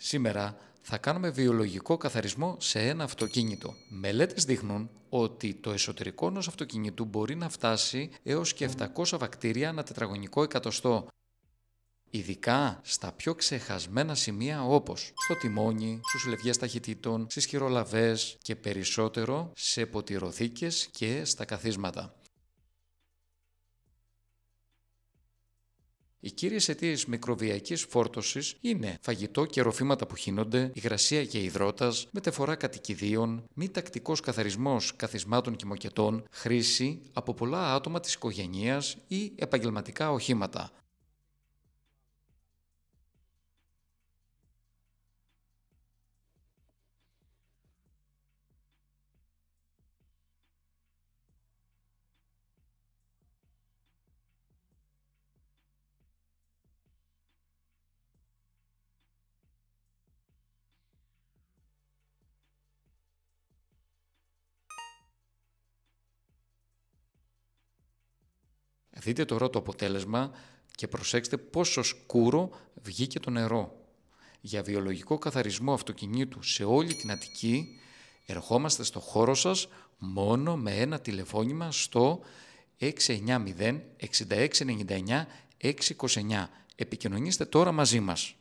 Σήμερα θα κάνουμε βιολογικό καθαρισμό σε ένα αυτοκίνητο. Μελέτες δείχνουν ότι το εσωτερικό ενός αυτοκινήτου μπορεί να φτάσει έως και 700 βακτήρια ανά τετραγωνικό εκατοστό. Ειδικά στα πιο ξεχασμένα σημεία όπως στο τιμόνι, στους λευγές ταχυτήτων, στις χειρολαβές και περισσότερο σε ποτηροθήκες και στα καθίσματα. Οι κύριες αιτίες μικροβιακής φόρτωσης είναι φαγητό και ροφήματα που χύνονται, υγρασία και υδρότας, μεταφορά κατοικιδίων, μη τακτικός καθαρισμός καθισμάτων και μοκετών, χρήση από πολλά άτομα της οικογένειας ή επαγγελματικά οχήματα. Δείτε τώρα το αποτέλεσμα και προσέξτε πόσο σκούρο βγήκε το νερό. Για βιολογικό καθαρισμό αυτοκινήτου σε όλη την Αττική ερχόμαστε στο χώρο σας μόνο με ένα τηλεφώνημα στο 690 6699 629. Επικοινωνήστε τώρα μαζί μας.